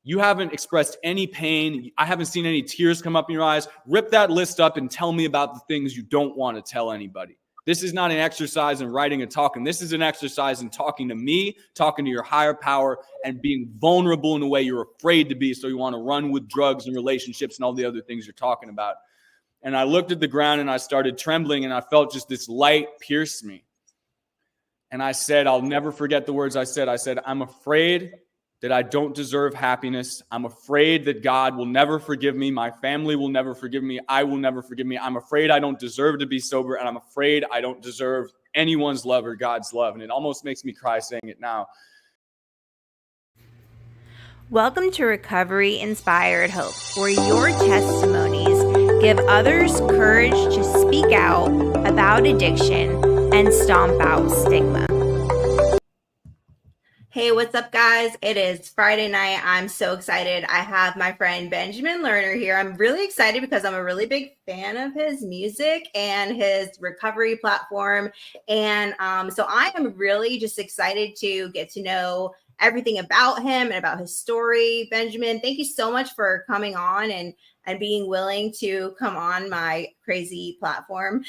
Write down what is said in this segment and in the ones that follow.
You haven't expressed any pain. I haven't seen any tears come up in your eyes. Rip that list up and tell me about the things you don't want to tell anybody. This is not an exercise in writing and talking. This is an exercise in talking to me, talking to your higher power, and being vulnerable in a way you're afraid to be. So you want to run with drugs and relationships and all the other things you're talking about. And I looked at the ground and I started trembling, and I felt just this light pierce me. And I said, I'll never forget the words I said. I said, I'm afraid that I don't deserve happiness. I'm afraid that God will never forgive me. My family will never forgive me. I will never forgive me. I'm afraid I don't deserve to be sober, and I'm afraid I don't deserve anyone's love or God's love. And it almost makes me cry saying it now. Welcome to Recovery Inspired Hope, where your testimonies give others courage to speak out about addiction and stomp out stigma. Hey, what's up, guys? It is Friday night. I'm so excited. I have my friend Benjamin Lerner here. I'm really excited because I'm a really big fan of his music and his recovery platform. And so I am really just excited to get to know everything about him and about his story. Benjamin, thank you so much for coming on and being willing to come on my crazy platform.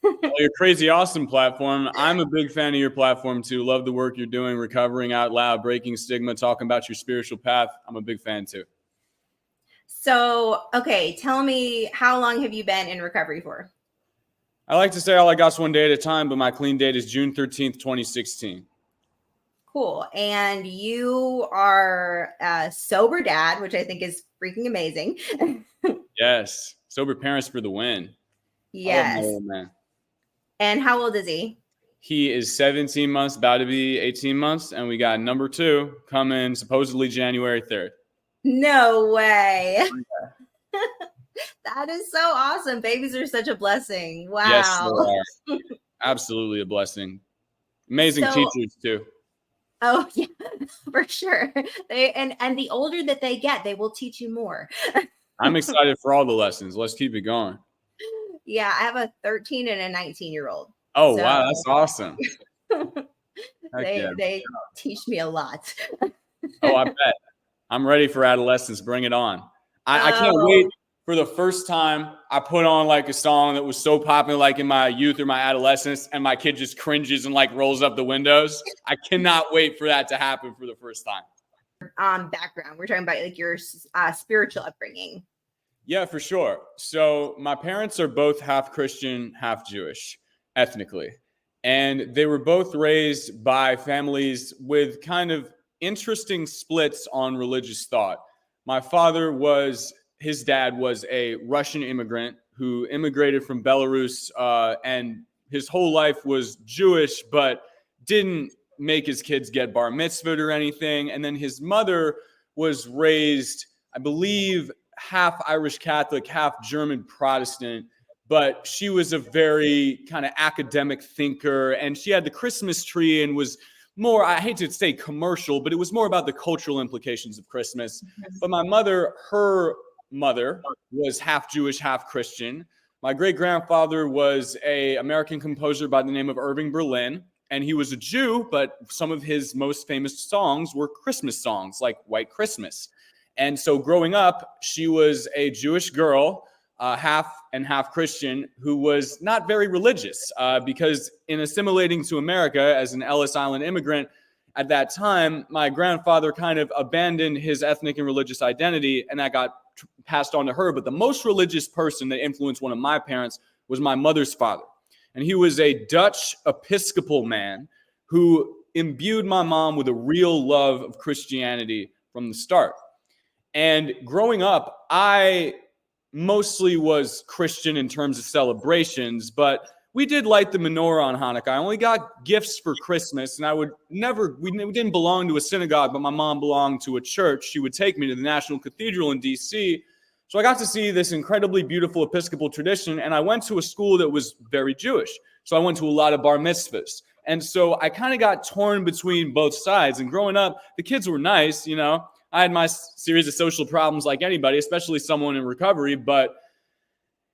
Well, your crazy awesome platform. I'm a big fan of your platform too. Love the work you're doing, recovering out loud, breaking stigma, talking about your spiritual path. I'm a big fan too. So, okay, tell me, how long have you been in recovery for? I like to say all I got's one day at a time, but my clean date is June 13th, 2016. Cool. And you are a sober dad, which I think is freaking amazing. Yes. Sober parents for the win. Yes. Oh, man. And how old is he? He is 17 months, about to be 18 months. And we got number 2 coming supposedly January 3rd. No way. That is so awesome. Babies are such a blessing. Wow. Yes, they are. Absolutely a blessing. Amazing teachers too. Oh yeah, for sure. And the older that they get, they will teach you more. I'm excited for all the lessons. Let's keep it going. Yeah, I have a 13 and a 19-year-old. Oh, so, wow, that's awesome. They teach me a lot. Oh, I bet. I'm ready for adolescence. Bring it on. I can't wait for the first time I put on like a song that was so popular like in my youth or my adolescence, and my kid just cringes and like rolls up the windows. I cannot wait for that to happen for the first time. Background. We're talking about like your spiritual upbringing. Yeah, for sure. So my parents are both half Christian, half Jewish, ethnically. And they were both raised by families with kind of interesting splits on religious thought. My father his dad was a Russian immigrant who immigrated from Belarus, and his whole life was Jewish, but didn't make his kids get bar mitzvahed or anything. And then his mother was raised, I believe, half Irish Catholic, half German Protestant, but she was a very kind of academic thinker, and she had the Christmas tree and was more, I hate to say commercial, but it was more about the cultural implications of Christmas. But my mother, her mother was half Jewish, half Christian. My great-grandfather was an American composer by the name of Irving Berlin, and he was a Jew, but some of his most famous songs were Christmas songs, like White Christmas. And so growing up, she was a Jewish girl, half and half Christian, who was not very religious because in assimilating to America as an Ellis Island immigrant at that time, my grandfather kind of abandoned his ethnic and religious identity, and that got passed on to her. But the most religious person that influenced one of my parents was my mother's father. And he was a Dutch Episcopal man who imbued my mom with a real love of Christianity from the start. And growing up, I mostly was Christian in terms of celebrations, but we did light the menorah on Hanukkah. I only got gifts for Christmas, and we didn't belong to a synagogue, but my mom belonged to a church. She would take me to the National Cathedral in D.C., so I got to see this incredibly beautiful Episcopal tradition, and I went to a school that was very Jewish. So I went to a lot of bar mitzvahs. And so I kind of got torn between both sides. And growing up, the kids were nice, you know. I had my series of social problems like anybody, especially someone in recovery. But,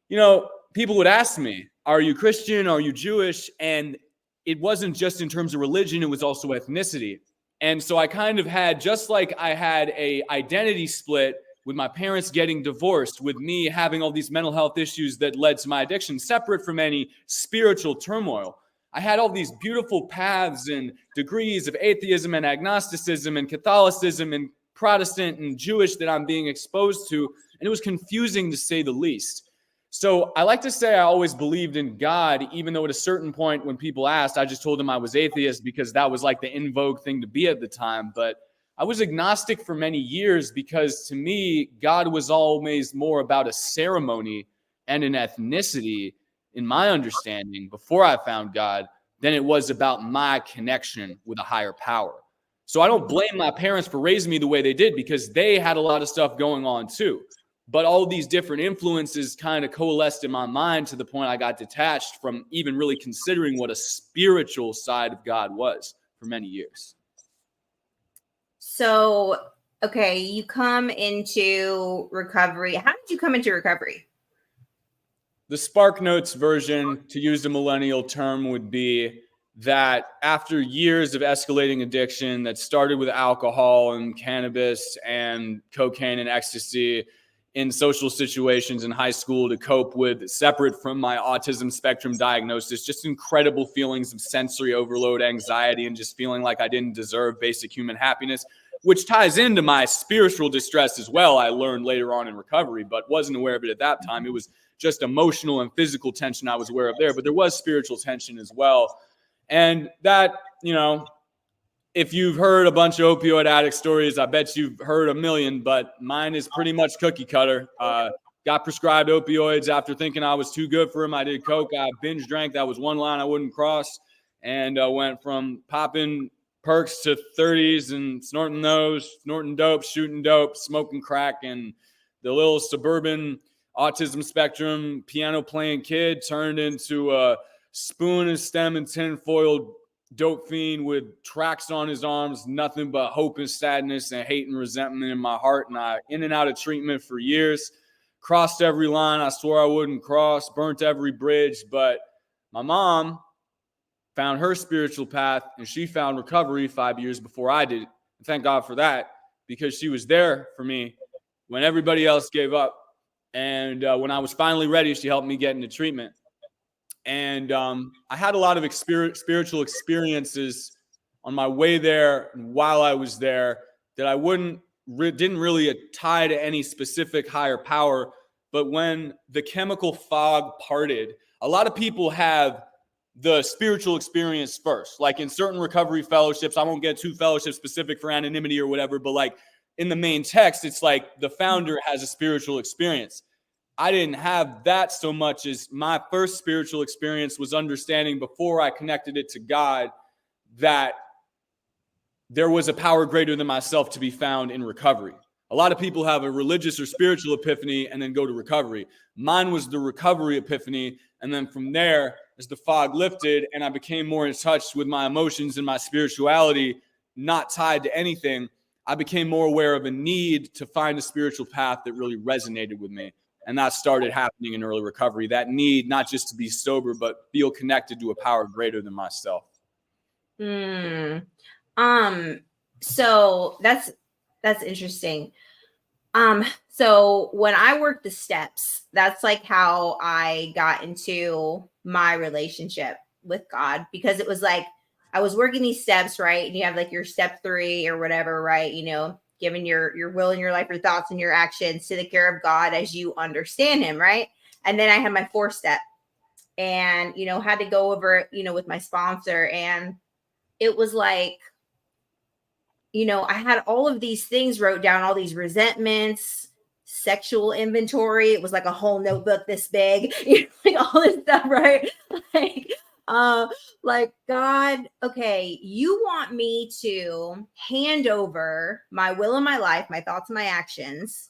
you know, people would ask me, are you Christian? Are you Jewish? And it wasn't just in terms of religion. It was also ethnicity. And so I kind of had, just like I had a identity split with my parents getting divorced, with me having all these mental health issues that led to my addiction, separate from any spiritual turmoil. I had all these beautiful paths and degrees of atheism and agnosticism and Catholicism and Protestant and Jewish that I'm being exposed to, and it was confusing to say the least. So I like to say I always believed in God, even though at a certain point when people asked, I just told them I was atheist because that was like the in vogue thing to be at the time. But I was agnostic for many years because to me, God was always more about a ceremony and an ethnicity, in my understanding, before I found God, than it was about my connection with a higher power. So I don't blame my parents for raising me the way they did because they had a lot of stuff going on too. But all these different influences kind of coalesced in my mind to the point I got detached from even really considering what a spiritual side of God was for many years. So, okay, you come into recovery. How did you come into recovery? The Spark Notes version, to use the millennial term, would be that after years of escalating addiction that started with alcohol and cannabis and cocaine and ecstasy in social situations in high school to cope with, separate from my autism spectrum diagnosis, just incredible feelings of sensory overload, anxiety, and just feeling like I didn't deserve basic human happiness, which ties into my spiritual distress as well. I learned later on in recovery, but wasn't aware of it at that time. It was just emotional and physical tension I was aware of there, but there was spiritual tension as well. And that, if you've heard a bunch of opioid addict stories, I bet you've heard a million, but mine is pretty much cookie cutter. Got prescribed opioids after thinking I was too good for them. I did coke. I binge drank. That was one line I wouldn't cross. And went from popping perks to 30s and snorting those, snorting dope, shooting dope, smoking crack. And the little suburban autism spectrum piano playing kid turned into a spoon and stem and tinfoil dope fiend with tracks on his arms, nothing but hope and sadness and hate and resentment in my heart. And I in and out of treatment for years, crossed every line I swore I wouldn't cross, burnt every bridge. But my mom found her spiritual path and she found recovery 5 years before I did. And thank God for that, because she was there for me when everybody else gave up. And when I was finally ready, she helped me get into treatment. And I had a lot of spiritual experiences on my way there and while I was there that I didn't really tie to any specific higher power. But when the chemical fog parted, a lot of people have the spiritual experience first. Like in certain recovery fellowships, I won't get too fellowship specific for anonymity or whatever, but like in the main text, it's like the founder has a spiritual experience. I didn't have that so much as my first spiritual experience was understanding before I connected it to God that there was a power greater than myself to be found in recovery. A lot of people have a religious or spiritual epiphany and then go to recovery. Mine was the recovery epiphany. And then from there, as the fog lifted and I became more in touch with my emotions and my spirituality, not tied to anything, I became more aware of a need to find a spiritual path that really resonated with me. And that started happening in early recovery. That need not just to be sober, but feel connected to a power greater than myself. So that's interesting. So when I worked the steps, that's like how I got into my relationship with God, because it was like I was working these steps, right? And you have like your step 3 or whatever, right? Giving your will and your life, your thoughts and your actions to the care of God as you understand him, right? And then I had my 4th step and, had to go over, with my sponsor. And it was like, I had all of these things wrote down, all these resentments, sexual inventory. It was like a whole notebook this big, like all this stuff, right? Like God, okay, you want me to hand over my will and my life, my thoughts and my actions,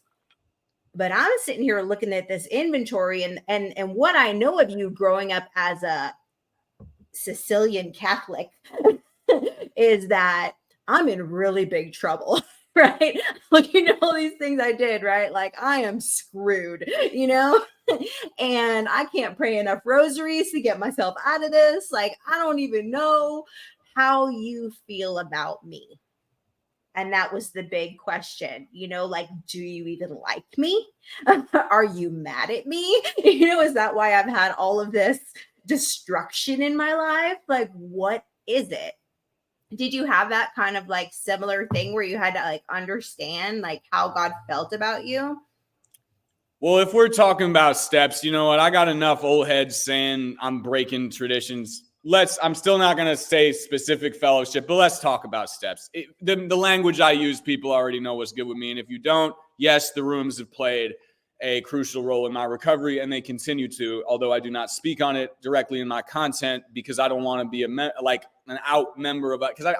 but I'm sitting here looking at this inventory and what I know of you growing up as a Sicilian Catholic is that I'm in really big trouble, right? Looking at all these things I did, right? Like I am screwed, and I can't pray enough rosaries to get myself out of this. Like, I don't even know how you feel about me. And that was the big question, like, do you even like me? Are you mad at me? Is that why I've had all of this destruction in my life? Like, what is it? Did you have that kind of like similar thing where you had to like understand like how God felt about you? Well, if we're talking about steps, you know what? I got enough old heads saying I'm breaking traditions. I'm still not going to say specific fellowship, but let's talk about steps. The language I use, people already know what's good with me. And if you don't, yes, the rooms have played a crucial role in my recovery, and they continue to, although I do not speak on it directly in my content because I don't want to be like an out member of it. Because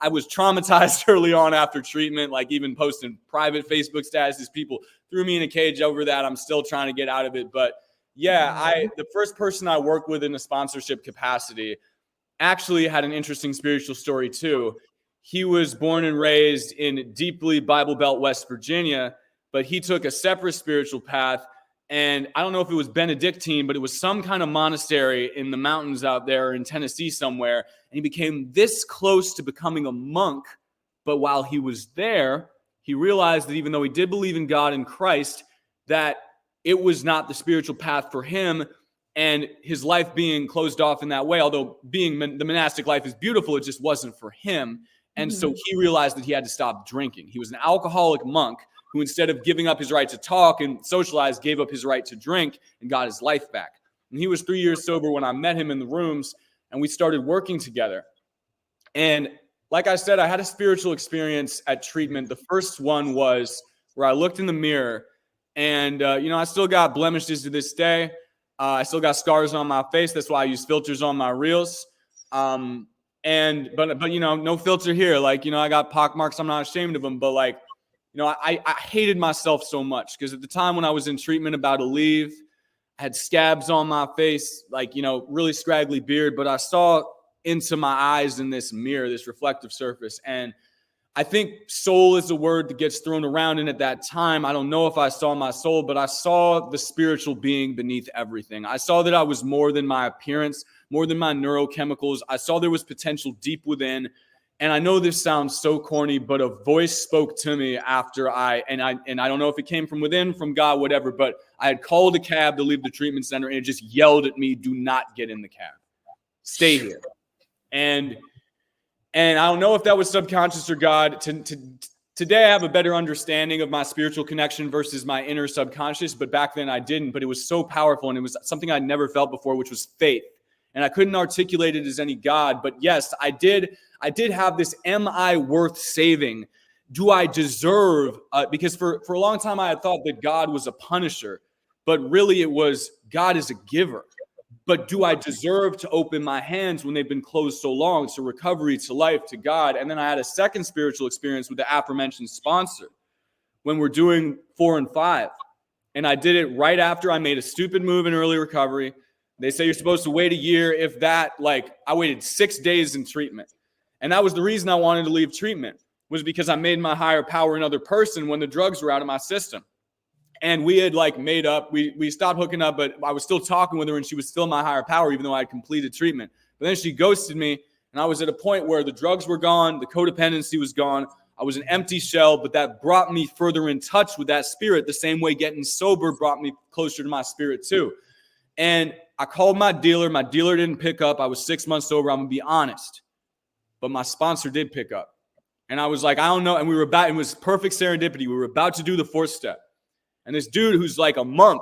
I was traumatized early on after treatment, like even posting private Facebook statuses. People threw me in a cage over that. I'm still trying to get out of it. But yeah, the first person I worked with in a sponsorship capacity actually had an interesting spiritual story too. He was born and raised in deeply Bible Belt, West Virginia, but he took a separate spiritual path. And I don't know if it was Benedictine, but it was some kind of monastery in the mountains out there in Tennessee somewhere. And he became this close to becoming a monk. But while he was there, he realized that even though he did believe in God and Christ, that it was not the spiritual path for him. And his life being closed off in that way, although being the monastic life is beautiful, it just wasn't for him. And so he realized that he had to stop drinking. He was an alcoholic monk who, instead of giving up his right to talk and socialize, gave up his right to drink and got his life back. And he was 3 years sober when I met him in the rooms, and we started working together. And like I said, I had a spiritual experience at treatment. The first one was where I looked in the mirror, and I still got blemishes to this day. I still got scars on my face. That's why I use filters on my reels. But no filter here. Like, I got pock marks. I'm not ashamed of them. But like, I hated myself so much because at the time when I was in treatment about to leave, I had scabs on my face, like, really scraggly beard. But I saw into my eyes in this mirror, this reflective surface. And I think soul is a word that gets thrown around. And at that time, I don't know if I saw my soul, but I saw the spiritual being beneath everything. I saw that I was more than my appearance, more than my neurochemicals. I saw there was potential deep within. And I know this sounds so corny, but a voice spoke to me after I don't know if it came from within, from God, whatever, but I had called a cab to leave the treatment center, and it just yelled at me, "Do not get in the cab. Stay here." And I don't know if that was subconscious or God. Today, I have a better understanding of my spiritual connection versus my inner subconscious, but back then I didn't. But it was so powerful, and it was something I'd never felt before, which was faith. And I couldn't articulate it as any God. But yes, I did have this, am I worth saving? Do I deserve? Because for a long time, I had thought that God was a punisher, but really it was God is a giver. But do I deserve to open my hands when they've been closed so long, to recovery, to life, to God? And then I had a second spiritual experience with the aforementioned sponsor when we're doing 4 and 5. And I did it right after I made a stupid move in early recovery. They say you're supposed to wait a year. If that, like, I waited 6 days in treatment. And that was the reason I wanted to leave treatment, was because I made my higher power another person when the drugs were out of my system. And we had like made up, we stopped hooking up, but I was still talking with her and she was still my higher power, even though I had completed treatment. But then she ghosted me, and I was at a point where the drugs were gone, the codependency was gone. I was an empty shell, but that brought me further in touch with that spirit, the same way getting sober brought me closer to my spirit too. And I called my dealer. My dealer didn't pick up. I was 6 months sober. I'm going to be honest. But my sponsor did pick up. And I was like, I don't know. And it was perfect serendipity. We were about to do the 4th step. And this dude who's like a monk,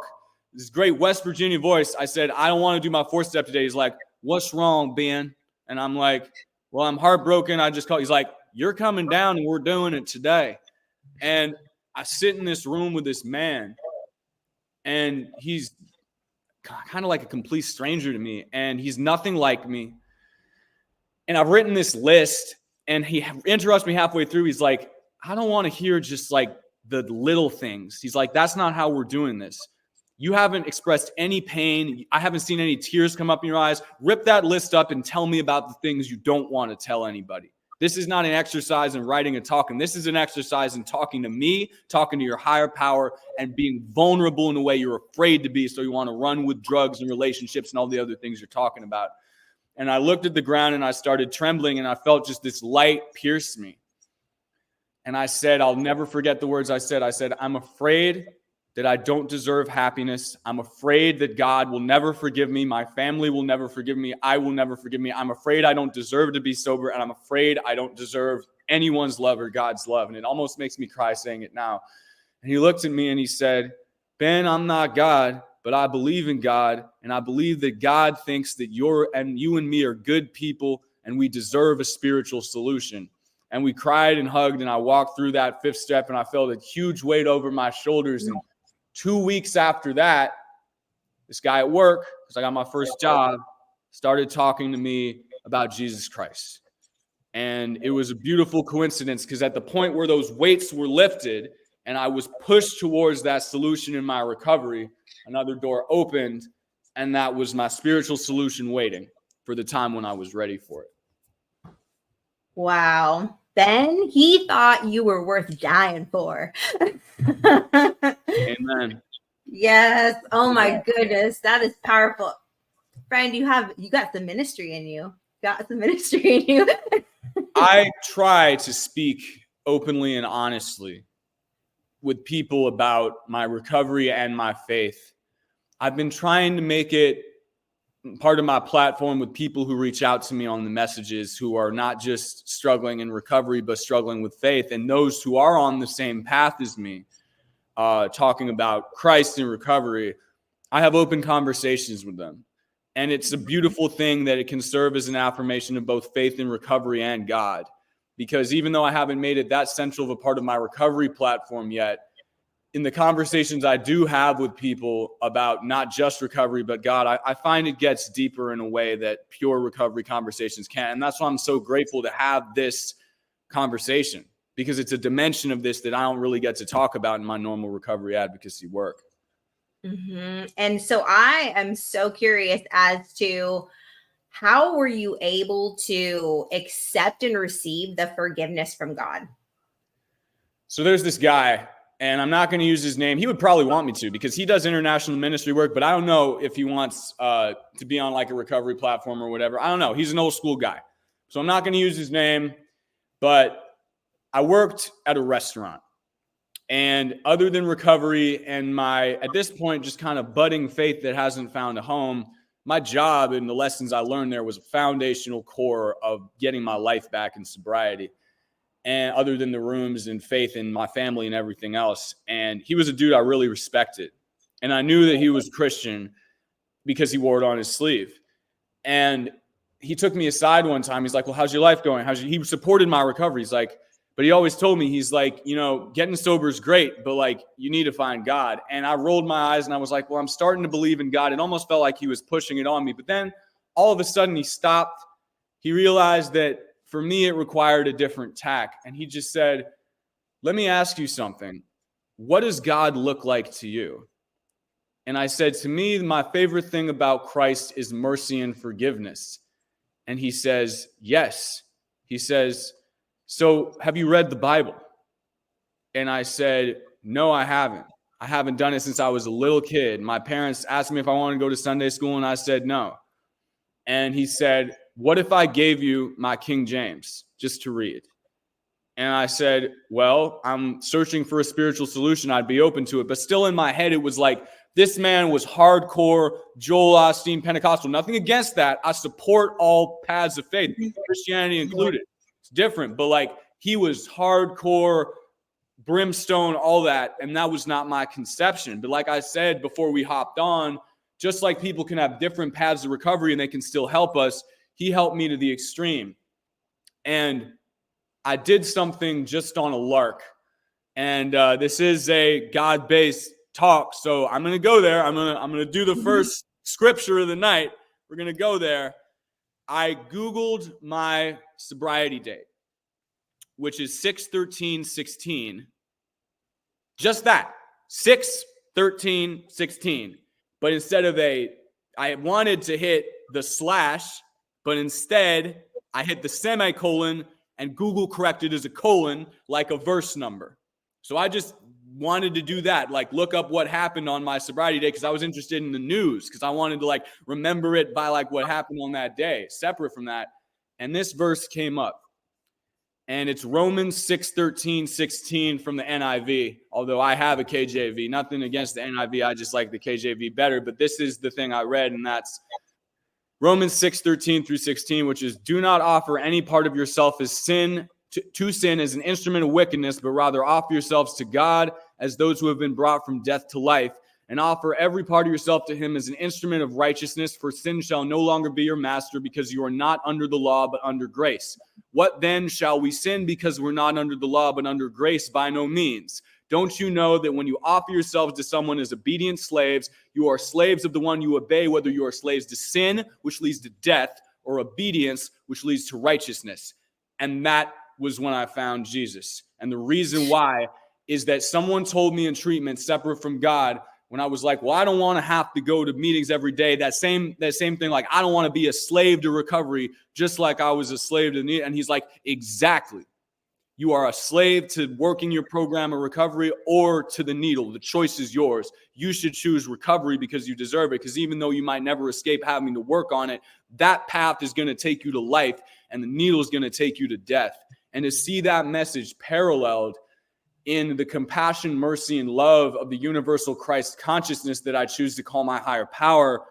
this great West Virginia voice, I said, I don't want to do my 4th step today. He's like, what's wrong, Ben? And I'm like, well, I'm heartbroken. I just called. He's like, you're coming down and we're doing it today. And I sit in this room with this man, and he's kind of like a complete stranger to me, and he's nothing like me. And I've written this list, and he interrupts me halfway through. He's like, I don't want to hear just like the little things. He's like, that's not how we're doing this. You haven't expressed any pain. I haven't seen any tears come up in your eyes. Rip that list up and tell me about the things you don't want to tell anybody. This is not an exercise in writing and talking. This is an exercise in talking to me, talking to your higher power, and being vulnerable in a way you're afraid to be. So you want to run with drugs and relationships and all the other things you're talking about. And I looked at the ground and I started trembling, and I felt just this light pierce me. And I said, I'll never forget the words I said. I said, I'm afraid that I don't deserve happiness. I'm afraid that God will never forgive me. My family will never forgive me. I will never forgive me. I'm afraid I don't deserve to be sober. And I'm afraid I don't deserve anyone's love or God's love. And it almost makes me cry saying it now. And he looked at me and he said, Ben, I'm not God, but I believe in God. And I believe that God thinks that you and me are good people and we deserve a spiritual solution. And we cried and hugged, and I walked through that fifth step, and I felt a huge weight over my shoulders. And 2 weeks after that, this guy at work, because I got my first job, started talking to me about Jesus Christ. And it was a beautiful coincidence, because at the point where those weights were lifted and I was pushed towards that solution in my recovery, another door opened, and that was my spiritual solution waiting for the time when I was ready for it. Wow. Ben, he thought you were worth dying for. Amen. Yes. Oh my goodness. That is powerful. Friend, you got the ministry in you. Got the ministry in you. I try to speak openly and honestly with people about my recovery and my faith. I've been trying to make it part of my platform with people who reach out to me on the messages who are not just struggling in recovery, but struggling with faith. And those who are on the same path as me, talking about Christ and recovery, I have open conversations with them. And it's a beautiful thing that it can serve as an affirmation of both faith and recovery and God. Because even though I haven't made it that central of a part of my recovery platform yet, in the conversations I do have with people about not just recovery, but God, I find it gets deeper in a way that pure recovery conversations can. And that's why I'm so grateful to have this conversation, because it's a dimension of this that I don't really get to talk about in my normal recovery advocacy work. Mm-hmm. And so I am so curious as to how were you able to accept and receive the forgiveness from God? So there's this guy, and I'm not going to use his name. He would probably want me to, because he does international ministry work, but I don't know if he wants to be on like a recovery platform or whatever. I don't know. He's an old school guy. So I'm not going to use his name, but I worked at a restaurant. And other than recovery and my, at this point, just kind of budding faith that hasn't found a home, my job and the lessons I learned there was a foundational core of getting my life back in sobriety. And other than the rooms and faith in my family and everything else. And he was a dude I really respected. And I knew that he was Christian because he wore it on his sleeve. And he took me aside one time. He's like, well, how's your life going? He supported my recovery. He's like, but he always told me, he's like, you know, getting sober is great, but like, you need to find God. And I rolled my eyes and I was like, well, I'm starting to believe in God. It almost felt like he was pushing it on me. But then all of a sudden he stopped. He realized that for me, it required a different tack. And he just said, let me ask you something. What does God look like to you? And I said, to me, my favorite thing about Christ is mercy and forgiveness. And he says, yes. He says, so have you read the Bible? And I said, no, I haven't. I haven't done it since I was a little kid. My parents asked me if I wanted to go to Sunday school, and I said no. And he said, what if I gave you my King James just to read? And I said, well, I'm searching for a spiritual solution. I'd be open to it. But still in my head, it was like, this man was hardcore Joel Osteen Pentecostal. Nothing against that. I support all paths of faith, Christianity included. It's different. But like, he was hardcore brimstone, all that. And that was not my conception. But like I said before we hopped on, just like people can have different paths of recovery and they can still help us, he helped me to the extreme. And I did something just on a lark. And this is a God-based talk. So I'm going to go there. I'm going to do the first scripture of the night. We're going to go there. I Googled my sobriety date, which is 6/13/16. Just that, 6/13/16. But instead of I wanted to hit the slash, but instead I hit the semicolon, and Google corrected as a colon, like a verse number. So I just wanted to do that, like look up what happened on my sobriety day, because I was interested in the news, because I wanted to like remember it by like what happened on that day, separate from that. And this verse came up. And it's Romans 6:13-16 from the NIV, although I have a KJV. Nothing against the NIV. I just like the KJV better. But this is the thing I read, and that's Romans 6:13-16, which is, do not offer any part of yourself as sin to sin as an instrument of wickedness, but rather offer yourselves to God as those who have been brought from death to life, and offer every part of yourself to him as an instrument of righteousness, for sin shall no longer be your master, because you are not under the law, but under grace. What then? Shall we sin because we're not under the law, but under grace? By no means. Don't you know that when you offer yourselves to someone as obedient slaves, you are slaves of the one you obey, whether you are slaves to sin, which leads to death, or obedience, which leads to righteousness? And that was when I found Jesus. And the reason why is that someone told me in treatment, separate from God, when I was like, well, I don't want to have to go to meetings every day. That same thing, like, I don't want to be a slave to recovery, just like I was a slave to the needle. And he's like, exactly. You are a slave to working your program of recovery or to the needle. The choice is yours. You should choose recovery because you deserve it. Because even though you might never escape having to work on it, that path is going to take you to life, and the needle is going to take you to death. And to see that message paralleled in the compassion, mercy, and love of the universal Christ consciousness that I choose to call my higher power,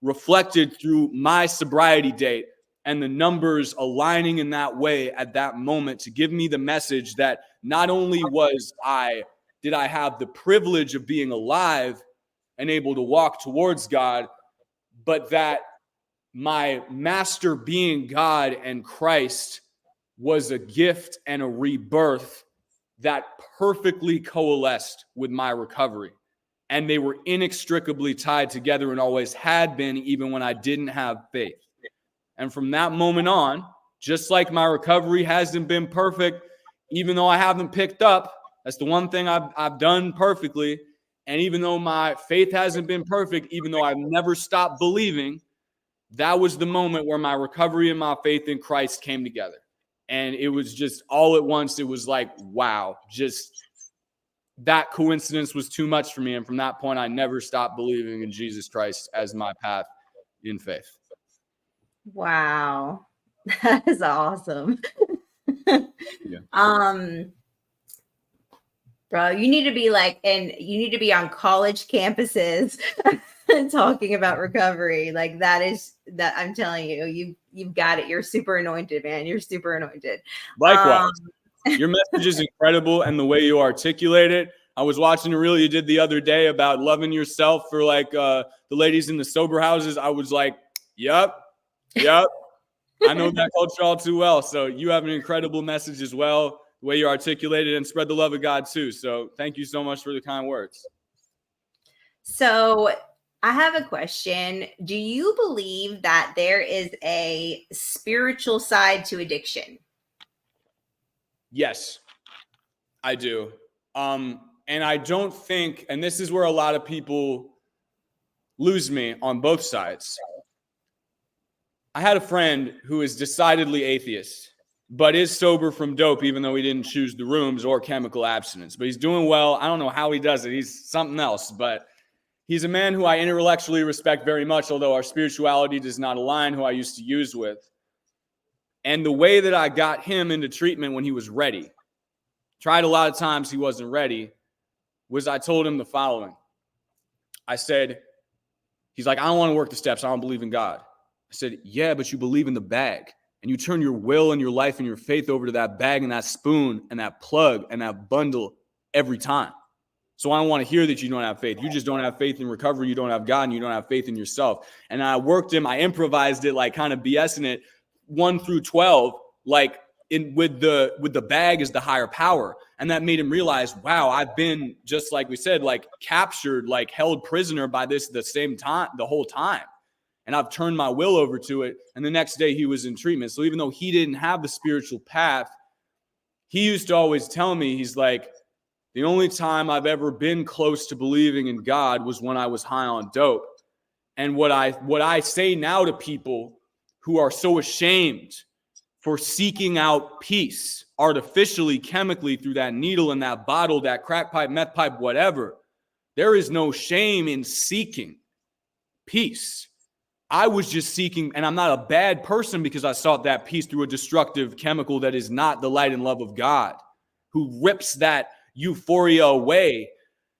reflected through my sobriety date, and the numbers aligning in that way at that moment to give me the message that not only did I have the privilege of being alive and able to walk towards God, but that my master being God and Christ was a gift and a rebirth that perfectly coalesced with my recovery. And they were inextricably tied together and always had been, even when I didn't have faith. And from that moment on, just like my recovery hasn't been perfect, even though I haven't picked up, that's the one thing I've done perfectly. And even though my faith hasn't been perfect, even though I've never stopped believing, that was the moment where my recovery and my faith in Christ came together. And it was just all at once. It was like, wow, just that coincidence was too much for me. And from that point, I never stopped believing in Jesus Christ as my path in faith. Wow. That is awesome. Yeah. Bro, you need to be on college campuses talking about recovery. Like that I'm telling you, you've got it. You're super anointed, man. You're super anointed. Likewise. Your message is incredible, and the way you articulate it. I was watching a reel you did the other day about loving yourself for like the ladies in the sober houses. I was like, yep. I know that culture all too well. So you have an incredible message as well, the way you articulate it, and spread the love of God too. So thank you so much for the kind words. So I have a question. Do you believe that there is a spiritual side to addiction? Yes, I do. And I don't think, and this is where a lot of people lose me on both sides. I had a friend who is decidedly atheist, but is sober from dope, even though he didn't choose the rooms or chemical abstinence. But he's doing well. I don't know how he does it. He's something else. But he's a man who I intellectually respect very much, although our spirituality does not align, who I used to use with. And the way that I got him into treatment when he was ready, tried a lot of times he wasn't ready, was I told him the following. I said, he's like, I don't want to work the steps. I don't believe in God. I said, yeah, but you believe in the bag. And you turn your will and your life and your faith over to that bag and that spoon and that plug and that bundle every time. So I don't want to hear that you don't have faith. You just don't have faith in recovery. You don't have God, and you don't have faith in yourself. And I worked him. I improvised it, like kind of BSing it 1 through 12, like with the bag is the higher power. And that made him realize, wow, I've been, just like we said, like captured, like held prisoner by this the whole time. And I've turned my will over to it. And the next day he was in treatment. So even though he didn't have the spiritual path, he used to always tell me, he's like, the only time I've ever been close to believing in God was when I was high on dope. And what I say now to people who are so ashamed for seeking out peace artificially, chemically, through that needle and that bottle, that crack pipe, meth pipe, whatever, there is no shame in seeking peace. I was just seeking, and I'm not a bad person because I sought that peace through a destructive chemical that is not the light and love of God, who rips that euphoria away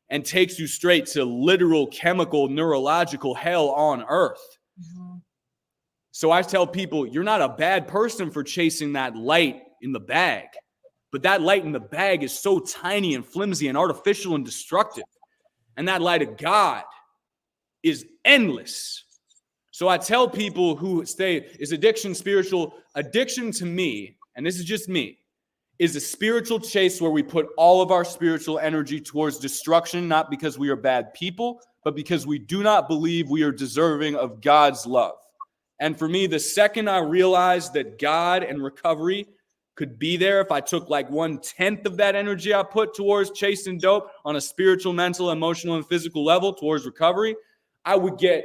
and takes you straight to literal chemical neurological hell on earth. Mm-hmm. So I tell people, you're not a bad person for chasing that light in the bag, but that light in the bag is so tiny and flimsy and artificial and destructive. And that light of God is endless. So I tell people who say, is addiction spiritual? Addiction to me, and this is just me, is a spiritual chase where we put all of our spiritual energy towards destruction, not because we are bad people, but because we do not believe we are deserving of God's love. And for me, the second I realized that God and recovery could be there if I took like 1/10 of that energy I put towards chasing dope on a spiritual, mental, emotional, and physical level towards recovery, I would get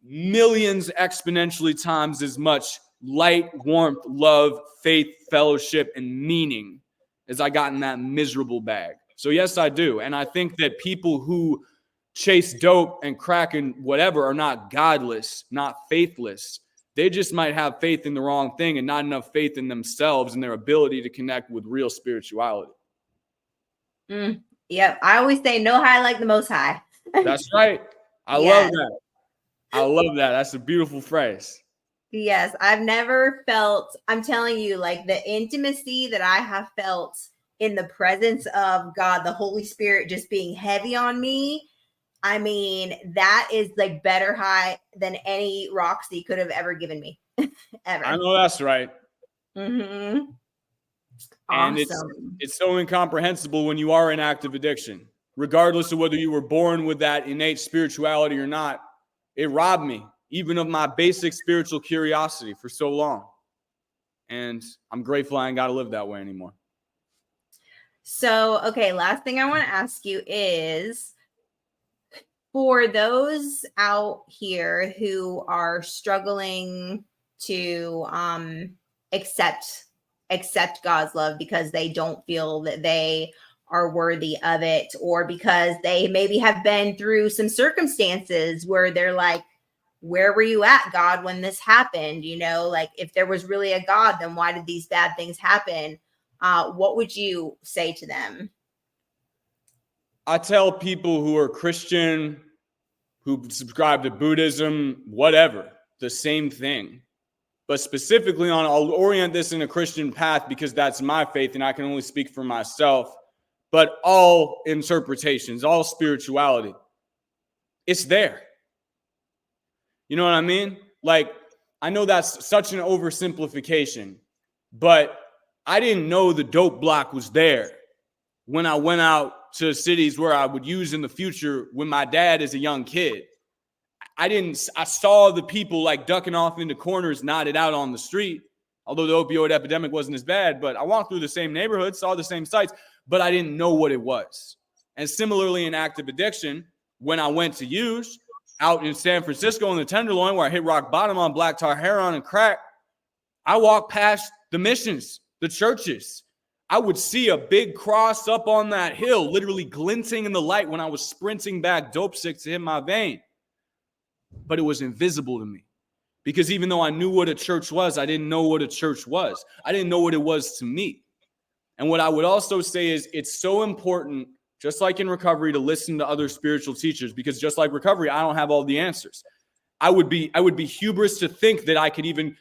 millions exponentially times as much light, warmth, love, faith, fellowship, and meaning as I got in that miserable bag. So yes, I do. And I think that people who chase dope and crack and whatever are not godless, not faithless. They just might have faith in the wrong thing and not enough faith in themselves and their ability to connect with real spirituality. Yep. I always say no high like the most high. That's right. I love that. I love that. That's a beautiful phrase. Yes. I've never felt, I'm telling you, like the intimacy that I have felt in the presence of God, the Holy Spirit just being heavy on me. I mean, that is like better high than any Roxy could have ever given me. Ever. I know that's right. Mm-hmm. And awesome. it's so incomprehensible when you are in active addiction, regardless of whether you were born with that innate spirituality or not. It robbed me even of my basic spiritual curiosity for so long. And I'm grateful I ain't got to live that way anymore. So, okay, last thing I want to ask you is, for those out here who are struggling to accept God's love because they don't feel that they are worthy of it, or because they maybe have been through some circumstances where they're like, where were you at, God, when this happened? You know, like if there was really a God, then why did these bad things happen? What would you say to them? I tell people who are Christian, who subscribe to Buddhism, whatever, the same thing. But specifically I'll orient this in a Christian path because that's my faith and I can only speak for myself. But all interpretations, all spirituality, it's there. You know what I mean? Like, I know that's such an oversimplification, but I didn't know the dope block was there when I went out to cities where I would use in the future with my dad as a young kid. I saw the people like ducking off into corners, knotted out on the street, although the opioid epidemic wasn't as bad, but I walked through the same neighborhood, saw the same sights, but I didn't know what it was. And similarly in active addiction, when I went to use out in San Francisco in the Tenderloin, where I hit rock bottom on black tar heroin and crack, I walked past the missions, the churches. I would see a big cross up on that hill, literally glinting in the light when I was sprinting back dope sick to hit my vein. But it was invisible to me because even though I knew what a church was, I didn't know what a church was. I didn't know what it was to me. And what I would also say is it's so important, just like in recovery, to listen to other spiritual teachers, because just like recovery, I don't have all the answers. I would be hubris to think that I could even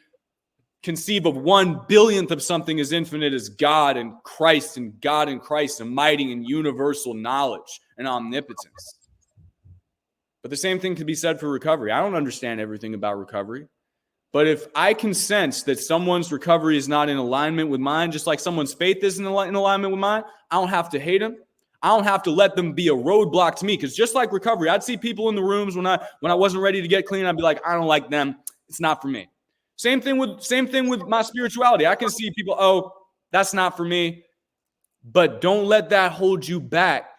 conceive of 1/1000th of something as infinite as God and Christ and God and Christ, and mighty and universal knowledge and omnipotence. But the same thing can be said for recovery. I don't understand everything about recovery. But if I can sense that someone's recovery is not in alignment with mine, just like someone's faith isn't in alignment with mine, I don't have to hate them. I don't have to let them be a roadblock to me. Because just like recovery, I'd see people in the rooms when I wasn't ready to get clean. I'd be like, I don't like them. It's not for me. Same thing with my spirituality. I can see people, oh, that's not for me. But don't let that hold you back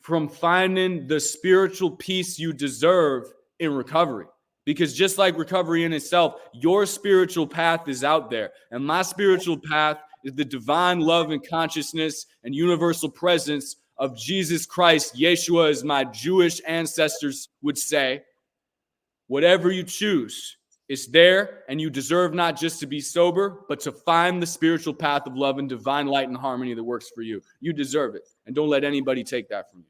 from finding the spiritual peace you deserve in recovery. Because just like recovery in itself, your spiritual path is out there. And my spiritual path is the divine love and consciousness and universal presence of Jesus Christ, Yeshua, as my Jewish ancestors would say. Whatever you choose, it's there, and you deserve not just to be sober, but to find the spiritual path of love and divine light and harmony that works for you. You deserve it, and don't let anybody take that from you.